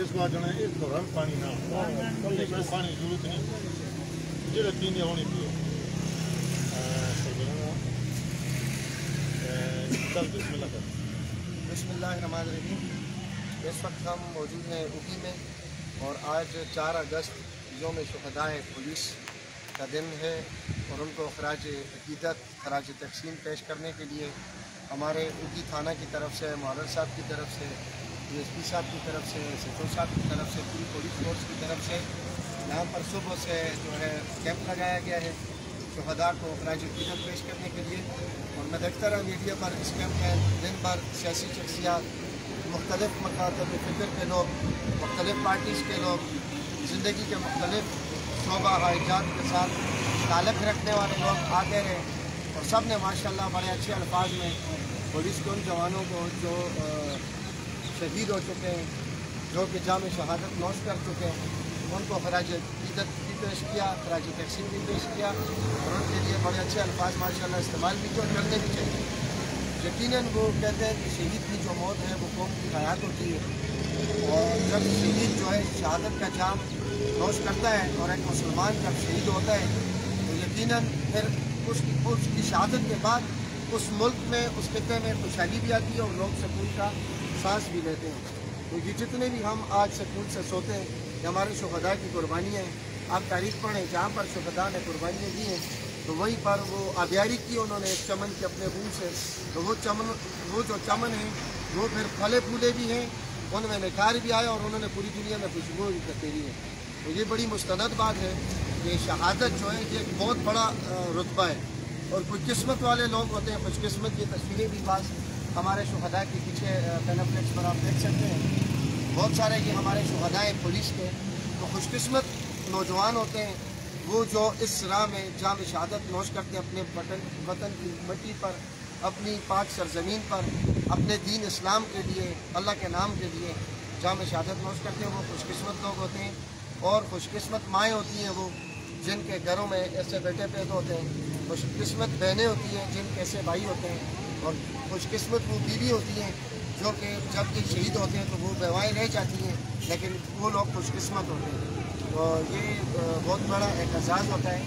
اس بات جانا ہے اس دوران پانی نہ پانی ضرورت نہیں جڑے پینے ہونی پیو بسم اللہ الرحمن الرحیم۔ اس وقت ہم موجود ہیں اگی میں اور آج 4 اگست یوم شہداء پولیس کا دن ہے اور ان کو خراج عقیدت خراج تقسیم پیش کرنے کے لیے ہمارے اگی تھانہ کی طرف سے، معاون صاحب کی طرف سے، ڈی ایس پی صاحب کی طرف سے، ایس ایچ او صاحب کی طرف سے، پوری پولیس فورس کی طرف سے یہاں پر صبح سے جو ہے کیمپ لگایا گیا ہے شہداء کو خراج عقیدت پیش کرنے کے لیے۔ اور میں دیکھتا رہا میڈیا پر اس کیمپ میں دن بھر سیاسی شخصیات، مختلف مکاتب فکر کے لوگ، مختلف پارٹیز کے لوگ، زندگی کے مختلف شعبہ حاجات کے ساتھ تعلق رکھنے والے لوگ آتے رہے اور سب نے ماشاءاللہ بڑے اچھے الفاظ میں پولیس کے ان جوانوں کو جو شہید ہو چکے ہیں، جو کہ جام شہادت نوش کر چکے ہیں، ان کو خراج عقیدت بھی پیش کیا، خراج تقسیم بھی پیش کیا اور ان کے لیے بڑے اچھے الفاظ ماشاءاللہ استعمال بھی کرنے بھی چاہیے۔ یقیناً وہ کہتے ہیں کہ شہید کی جو موت ہے وہ قوم کی حیات ہوتی ہے، اور جب شہید جو ہے شہادت کا جام نوش کرتا ہے اور ایک مسلمان جب شہید ہوتا ہے تو یقیناً پھر اس کی شہادت کے بعد اس ملک میں، اس خطے میں خوشحالی بھی آتی ہے اور لوگ سکون کا سانس بھی لیتے ہیں۔ تو یہ جتنے بھی ہم آج سکون سے سوتے ہیں کہ ہمارے شہداء کی قربانیاں ہیں، آپ تاریخ پڑھیں جہاں پر شہداء نے قربانیاں دی ہیں تو وہیں پر وہ آبیاری کی انہوں نے ایک چمن کے اپنے خون سے، تو وہ جو چمن ہیں وہ پھر پھلے پھولے بھی ہیں، ان میں نکھار بھی آیا اور انہوں نے پوری دنیا میں خوشبو بھی بکھیری ہے۔ تو یہ بڑی مستند بات ہے کہ شہادت جو ہے یہ ایک بہت بڑا رتبہ ہے اور کچھ قسمت والے لوگ ہوتے ہیں، خوش قسمت کی تصویریں بھی بعض ہمارے شہداء کے پیچھے پینفلیکس پر آپ دیکھ سکتے ہیں، بہت سارے یہ ہمارے شہداء پولیس کے تو خوش قسمت نوجوان ہوتے ہیں، وہ جو اس راہ میں جام شہادت نوش کرتے ہیں اپنے وطن کی مٹی پر، اپنی پاک سرزمین پر، اپنے دین اسلام کے لیے، اللہ کے نام کے لیے جام شہادت نوش کرتے ہیں، وہ خوش قسمت لوگ ہوتے ہیں۔ اور خوش قسمت مائیں ہوتی ہیں وہ جن کے گھروں میں ایسے بیٹے پیدا ہوتے ہیں، خوش قسمت بہنیں ہوتی ہیں جن کے ایسے بھائی ہوتے ہیں، اور خوش قسمت وہ بیوی ہوتی ہیں جو کہ جب یہ شہید ہوتے ہیں تو وہ بیوائیں رہ جاتی ہیں لیکن وہ لوگ خوش قسمت ہوتے ہیں۔ اور یہ بہت بڑا اعزاز ہوتا ہے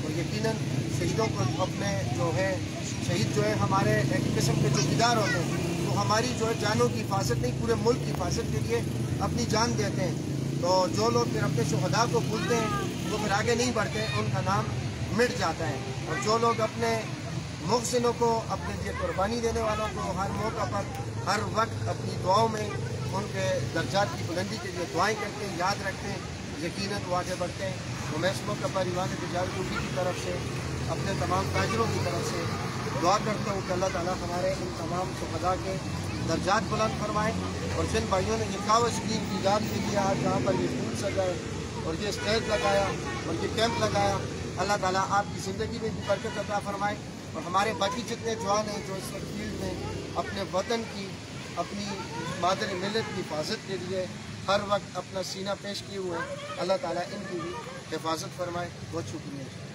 اور یقیناً شہیدوں کو اپنے جو ہے شہید جو ہے ہمارے ایک قسم کے جو بیدار ہوتے ہیں تو ہماری جو ہے جانوں کی حفاظت نہیں، پورے ملک کی حفاظت کے لیے اپنی جان دیتے ہیں۔ تو جو لوگ پھر اپنے شہداء کو بھولتے ہیں وہ پھر آگے نہیں بڑھتے، ان کا نام مٹ جاتا ہے۔ اور جو لوگ اپنے محسنوں کو، اپنے لیے قربانی دینے والوں کو ہر موقع پر، ہر وقت اپنی دعاؤں میں ان کے درجات کی بلندی کے لیے دعائیں کرتے ہیں، یاد رکھتے ہیں، یقیناً وہ آگے بڑھتے ہیں۔ تو میں اس موقع پر ایوان تجارت اگی کی طرف سے، اپنے تمام تاجروں کی طرف سے دعا کرتا ہوں کہ اللہ تعالیٰ ہمارے ان تمام شہداء کے درجات بلند فرمائے، اور جن بھائیوں نے یہ کاوش اسکیم کی یاد کے لیے آج یہاں پر یہ پھول سجائے اور یہ اسٹیج لگایا اور یہ کیمپ لگایا، اللہ تعالیٰ آپ کی زندگی میں بھی برکت عطا فرمائے، اور ہمارے باقی جتنے جوان ہیں جو اس وقت فیلڈ میں اپنے وطن کی، اپنی مادر ملت کی حفاظت کے لیے ہر وقت اپنا سینہ پیش کیے ہوئے ہیں، اللہ تعالیٰ ان کی بھی حفاظت فرمائے۔ بہت شکریہ۔